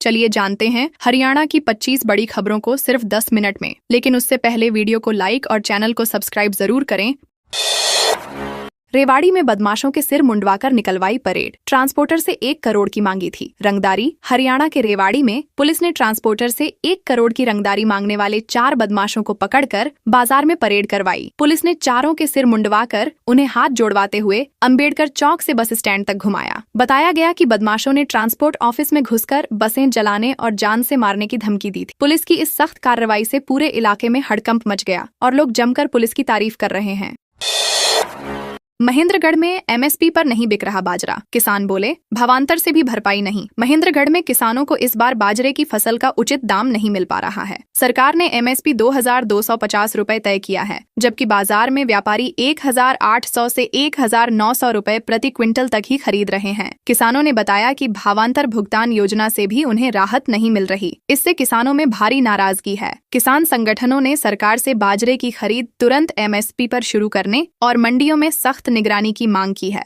चलिए जानते हैं हरियाणा की 25 बड़ी खबरों को सिर्फ 10 मिनट में। लेकिन उससे पहले वीडियो को लाइक और चैनल को सब्सक्राइब जरूर करें। रेवाड़ी में बदमाशों के सिर मुंडवाकर निकलवाई परेड। ट्रांसपोर्टर से 1 करोड़ की मांगी थी रंगदारी। हरियाणा के रेवाड़ी में पुलिस ने ट्रांसपोर्टर से 1 करोड़ की रंगदारी मांगने वाले 4 बदमाशों को पकड़कर बाजार में परेड करवाई। पुलिस ने चारों के सिर मुंडवाकर उन्हें हाथ जोड़वाते हुए अंबेडकर चौक से बस स्टैंड तक घुमाया। बताया गया कि बदमाशों ने ट्रांसपोर्ट ऑफिस में घुसकर बसें जलाने और जान से मारने की धमकी दी थी। पुलिस की इस सख्त कार्रवाई से पूरे इलाके में हड़कंप मच गया और लोग जमकर पुलिस की तारीफ कर रहे हैं। महेंद्रगढ़ में एमएसपी पर नहीं बिक रहा बाजरा। किसान बोले भावांतर से भी भरपाई नहीं। महेंद्रगढ़ में किसानों को इस बार बाजरे की फसल का उचित दाम नहीं मिल पा रहा है। सरकार ने एमएसपी 2250 रुपए तय किया है, जबकि बाजार में व्यापारी 1800 से 1900 रुपए प्रति क्विंटल तक ही खरीद रहे हैं। किसानों ने बताया कि भावांतर भुगतान योजना से भी उन्हें राहत नहीं मिल रही। इससे किसानों में भारी नाराजगी है। किसान संगठनों ने सरकार से बाजरे की खरीद तुरंत एमएसपी पर शुरू करने और मंडियों में सख्त निगरानी की मांग की है।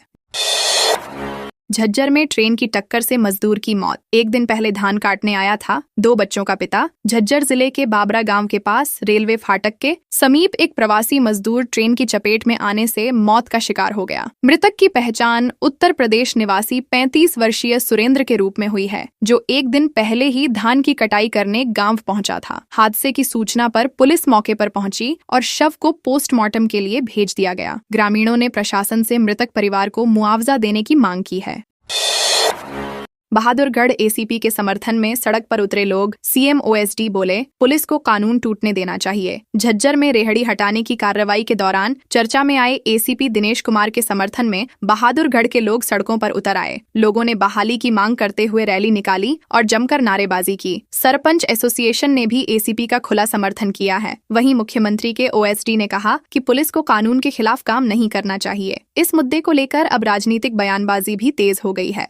झज्जर में ट्रेन की टक्कर से मजदूर की मौत। एक दिन पहले धान काटने आया था 2 बच्चों का पिता। झज्जर जिले के बाबरा गांव के पास रेलवे फाटक के समीप एक प्रवासी मजदूर ट्रेन की चपेट में आने से मौत का शिकार हो गया। मृतक की पहचान उत्तर प्रदेश निवासी 35 वर्षीय सुरेंद्र के रूप में हुई है, जो एक दिन पहले ही धान की कटाई करने गांव पहुंचा था। हादसे की सूचना पर पुलिस मौके पर पहुंची और शव को पोस्टमार्टम के लिए भेज दिया गया। ग्रामीणों ने प्रशासन से मृतक परिवार को मुआवजा देने की मांग की है। बहादुरगढ़ एसीपी के समर्थन में सड़क पर उतरे लोग। सीएम ओएसडी बोले पुलिस को कानून टूटने देना चाहिए। झज्जर में रेहड़ी हटाने की कार्रवाई के दौरान चर्चा में आए एसीपी दिनेश कुमार के समर्थन में बहादुरगढ़ के लोग सड़कों पर उतर आए। लोगों ने बहाली की मांग करते हुए रैली निकाली और जमकर नारेबाजी की। सरपंच एसोसिएशन ने भी एसीपी का खुला समर्थन किया है। वहीं मुख्यमंत्री के ओएसडी ने कहा कि पुलिस को कानून के खिलाफ काम नहीं करना चाहिए। इस मुद्दे को लेकर अब राजनीतिक बयानबाजी भी तेज हो गई है।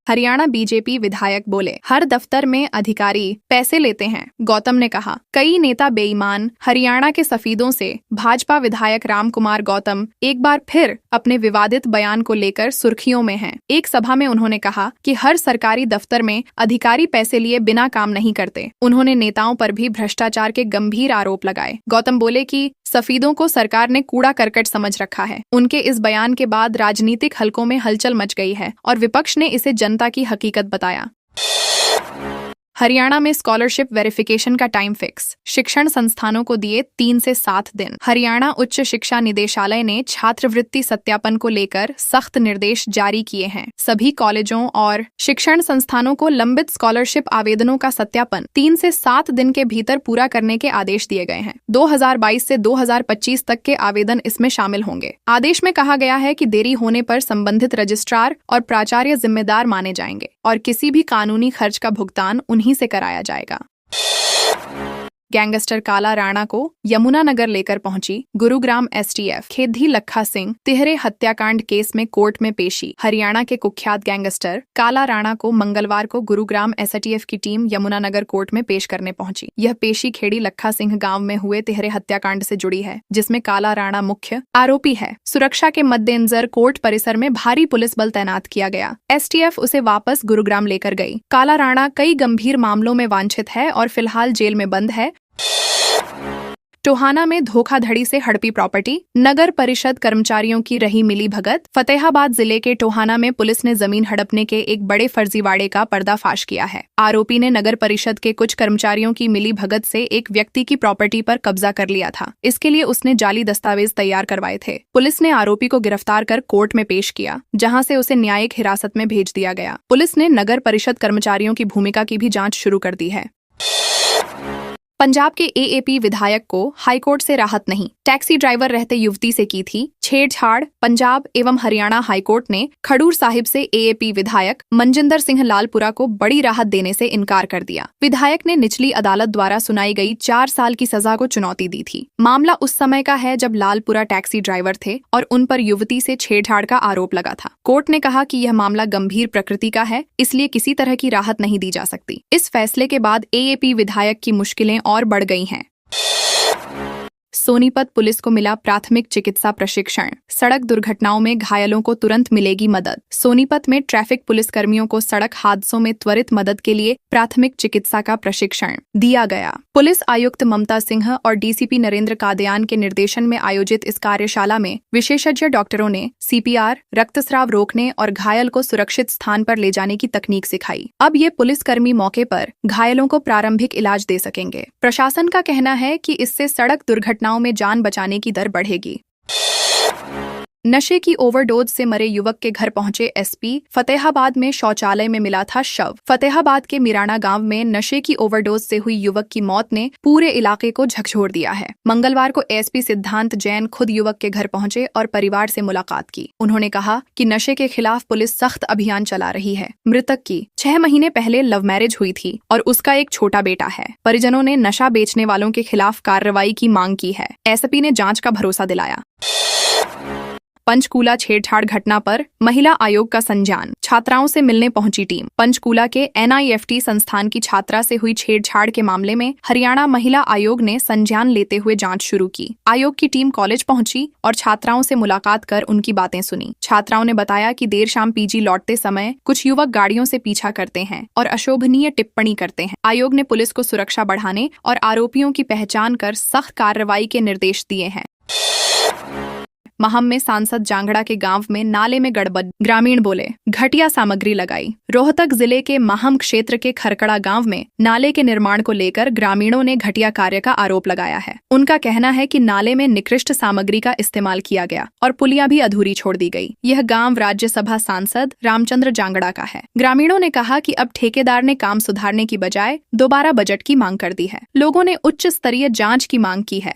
हरियाणा बीजेपी विधायक बोले हर दफ्तर में अधिकारी पैसे लेते हैं। गौतम ने कहा कई नेता बेईमान। हरियाणा के सफीदों से भाजपा विधायक राम कुमार गौतम एक बार फिर अपने विवादित बयान को लेकर सुर्खियों में हैं। एक सभा में उन्होंने कहा कि हर सरकारी दफ्तर में अधिकारी पैसे लिए बिना काम नहीं करते। उन्होंने नेताओं पर भी भ्रष्टाचार के गंभीर आरोप लगाए। गौतम बोले कि सफीदों को सरकार ने कूड़ा करकट समझ रखा है। उनके इस बयान के बाद राजनीतिक हलकों में हलचल मच गई है और विपक्ष ने इसे जनता की हकीकत बताया। हरियाणा में स्कॉलरशिप वेरिफिकेशन का टाइम फिक्स। शिक्षण संस्थानों को दिए 3 से 7 दिन। हरियाणा उच्च शिक्षा निदेशालय ने छात्रवृत्ति सत्यापन को लेकर सख्त निर्देश जारी किए हैं। सभी कॉलेजों और शिक्षण संस्थानों को लंबित स्कॉलरशिप आवेदनों का सत्यापन 3 से 7 दिन के भीतर पूरा करने के आदेश दिए गए हैं। 2022 से 2025 तक के आवेदन इसमें शामिल होंगे। आदेश में कहा गया है कि देरी होने पर संबंधित रजिस्ट्रार और प्राचार्य जिम्मेदार माने जाएंगे और किसी भी कानूनी खर्च का भुगतान उन्हीं से कराया जाएगा। गैंगस्टर काला राणा को यमुनानगर लेकर पहुंची गुरुग्राम एसटीएफ। खेदी लखा सिंह तिहरे हत्याकांड केस में कोर्ट में पेशी। हरियाणा के कुख्यात गैंगस्टर काला राणा को मंगलवार को गुरुग्राम एसटीएफ की टीम यमुनानगर कोर्ट में पेश करने पहुंची। यह पेशी खेड़ी लखा सिंह गांव में हुए तिहरे हत्याकांड से जुड़ी है, जिसमें काला राणा मुख्य आरोपी है। सुरक्षा के मद्देनजर कोर्ट परिसर में भारी पुलिस बल तैनात किया गया। एसटीएफ उसे वापस गुरुग्राम लेकर गई। काला राणा कई गंभीर मामलों में वांछित है और फिलहाल जेल में बंद है। टोहाना में धोखाधड़ी से हड़पी प्रॉपर्टी। नगर परिषद कर्मचारियों की रही मिली भगत। फतेहाबाद जिले के टोहाना में पुलिस ने जमीन हड़पने के एक बड़े फर्जीवाड़े का पर्दाफाश किया है। आरोपी ने नगर परिषद के कुछ कर्मचारियों की मिली भगत से एक व्यक्ति की प्रॉपर्टी पर कब्जा कर लिया था। इसके लिए उसने जाली दस्तावेज तैयार करवाए थे। पुलिस ने आरोपी को गिरफ्तार कर कोर्ट में पेश किया, जहाँ से उसे न्यायिक हिरासत में भेज दिया गया। पुलिस ने नगर परिषद कर्मचारियों की भूमिका की भी जाँच शुरू कर दी है। पंजाब के एएपी विधायक को हाईकोर्ट से राहत नहीं। टैक्सी ड्राइवर रहते युवती से की थी छेड़छाड़। पंजाब एवं हरियाणा हाईकोर्ट ने खडूर साहिब से एएपी विधायक मनजिंदर सिंह लालपुरा को बड़ी राहत देने से इनकार कर दिया। विधायक ने निचली अदालत द्वारा सुनाई गई 4 साल की सजा को चुनौती दी थी। मामला उस समय का है जब लालपुरा टैक्सी ड्राइवर थे और उन पर युवती से छेड़छाड़ का आरोप लगा था। कोर्ट ने कहा कि यह मामला गंभीर प्रकृति का है, इसलिए किसी तरह की राहत नहीं दी जा सकती। इस फैसले के बाद एएपी विधायक की मुश्किलें और बढ़ गई हैं। सोनीपत पुलिस को मिला प्राथमिक चिकित्सा प्रशिक्षण। सड़क दुर्घटनाओं में घायलों को तुरंत मिलेगी मदद। सोनीपत में ट्रैफिक पुलिस कर्मियों को सड़क हादसों में त्वरित मदद के लिए प्राथमिक चिकित्सा का प्रशिक्षण दिया गया। पुलिस आयुक्त ममता सिंह और डीसीपी नरेंद्र कादयान के निर्देशन में आयोजित इस कार्यशाला में विशेषज्ञ डॉक्टरों ने सीपीआर, रक्तस्राव रोकने और घायल को सुरक्षित स्थान पर ले जाने की तकनीक सिखाई। अब ये पुलिसकर्मी मौके पर घायलों को प्रारंभिक इलाज दे सकेंगे। प्रशासन का कहना है कि इससे सड़क दुर्घटनाओं में जान बचाने की दर बढ़ेगी। नशे की ओवरडोज से मरे युवक के घर पहुंचे एसपी। फतेहाबाद में शौचालय में मिला था शव। फतेहाबाद के मिराना गांव में नशे की ओवरडोज से हुई युवक की मौत ने पूरे इलाके को झकझोर दिया है। मंगलवार को एसपी सिद्धांत जैन खुद युवक के घर पहुंचे और परिवार से मुलाकात की। उन्होंने कहा कि नशे के खिलाफ पुलिस सख्त अभियान चला रही है। मृतक की 6 महीने पहले लव मैरिज हुई थी और उसका एक छोटा बेटा है। परिजनों ने नशा बेचने वालों के खिलाफ कार्रवाई की मांग की है। एसपी ने जांच का भरोसा दिलाया। पंचकूला छेड़छाड़ घटना पर महिला आयोग का संज्ञान। छात्राओं से मिलने पहुंची टीम। पंचकूला के NIFT संस्थान की छात्रा से हुई छेड़छाड़ के मामले में हरियाणा महिला आयोग ने संज्ञान लेते हुए जांच शुरू की। आयोग की टीम कॉलेज पहुंची और छात्राओं से मुलाकात कर उनकी बातें सुनी। छात्राओं ने बताया कि देर शाम PG लौटते समय कुछ युवक गाड़ियों से पीछा करते हैं और अशोभनीय टिप्पणी करते हैं। आयोग ने पुलिस को सुरक्षा बढ़ाने और आरोपियों की पहचान कर सख्त कार्रवाई के निर्देश दिए हैं। महम में सांसद जांगड़ा के गांव में नाले में गड़बड़। ग्रामीण बोले, घटिया सामग्री लगाई। रोहतक जिले के महम क्षेत्र के खरकड़ा गांव में नाले के निर्माण को लेकर ग्रामीणों ने घटिया कार्य का आरोप लगाया है। उनका कहना है कि नाले में निकृष्ट सामग्री का इस्तेमाल किया गया और पुलिया भी अधूरी छोड़ दी गई। यह गांव राज्यसभा सांसद रामचंद्र जांगड़ा का है। ग्रामीणों ने कहा कि अब ठेकेदार ने काम सुधारने की बजाय दोबारा बजट की मांग कर दी है। लोगों ने उच्च स्तरीय जाँच की मांग की है।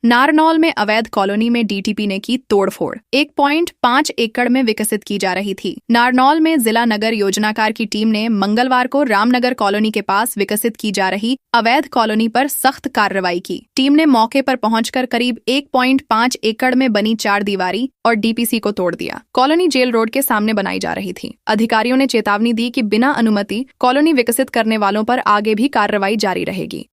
नारनौल में अवैध कॉलोनी में डीटीपी ने की तोड़फोड़। 1.5 एकड़ में विकसित की जा रही थी। नारनौल में जिला नगर योजनाकार की टीम ने मंगलवार को रामनगर कॉलोनी के पास विकसित की जा रही अवैध कॉलोनी पर सख्त कार्रवाई की। टीम ने मौके पर पहुंचकर करीब 1.5 एकड़ में बनी 4 दीवारी और DPC को तोड़ दिया। कॉलोनी जेल रोड के सामने बनाई जा रही थी। अधिकारियों ने चेतावनी दी कि बिना अनुमति कॉलोनी विकसित करने वालों पर आगे भी कार्रवाई जारी रहेगी।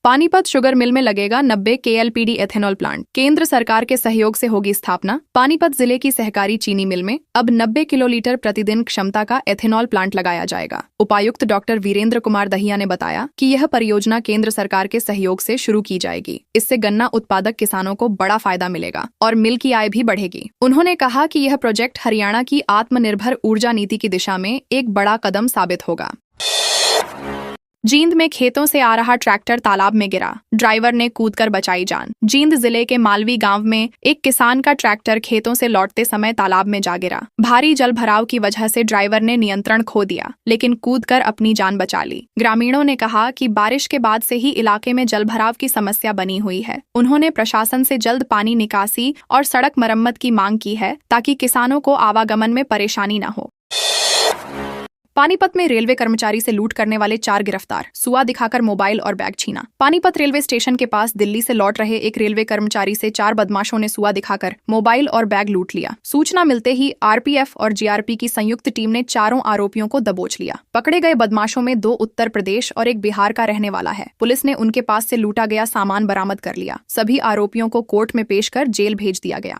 पानीपत शुगर मिल में लगेगा 90 KLPD एथेनॉल प्लांट। केंद्र सरकार के सहयोग से होगी स्थापना। पानीपत जिले की सहकारी चीनी मिल में अब 90 किलोलीटर प्रतिदिन क्षमता का एथेनॉल प्लांट लगाया जाएगा। उपायुक्त डॉक्टर वीरेंद्र कुमार दहिया ने बताया कि यह परियोजना केंद्र सरकार के सहयोग से शुरू की जाएगी। इससे गन्ना उत्पादक किसानों को बड़ा फायदा मिलेगा और मिल की आय भी बढ़ेगी। उन्होंने कहा कि यह प्रोजेक्ट हरियाणा की आत्मनिर्भर ऊर्जा नीति की दिशा में एक बड़ा कदम साबित होगा। जींद में खेतों से आ रहा ट्रैक्टर तालाब में गिरा। ड्राइवर ने कूदकर बचाई जान। जींद जिले के मालवी गांव में एक किसान का ट्रैक्टर खेतों से लौटते समय तालाब में जा गिरा। भारी जल भराव की वजह से ड्राइवर ने नियंत्रण खो दिया, लेकिन कूदकर अपनी जान बचा ली। ग्रामीणों ने कहा कि बारिश के बाद से ही इलाके में जल भराव की समस्या बनी हुई है। उन्होंने प्रशासन से जल्द पानी निकासी और सड़क मरम्मत की मांग की है ताकि किसानों को आवागमन में परेशानी न हो। पानीपत में रेलवे कर्मचारी से लूट करने वाले 4 गिरफ्तार। सुआ दिखाकर मोबाइल और बैग छीना। पानीपत रेलवे स्टेशन के पास दिल्ली से लौट रहे एक रेलवे कर्मचारी से 4 बदमाशों ने सुआ दिखाकर मोबाइल और बैग लूट लिया। सूचना मिलते ही RPF और GRP की संयुक्त टीम ने चारों आरोपियों को दबोच लिया। पकड़े गए बदमाशों में 2 उत्तर प्रदेश और एक बिहार का रहने वाला है। पुलिस ने उनके पास से लूटा गया सामान बरामद कर लिया। सभी आरोपियों को कोर्ट में पेश कर जेल भेज दिया गया।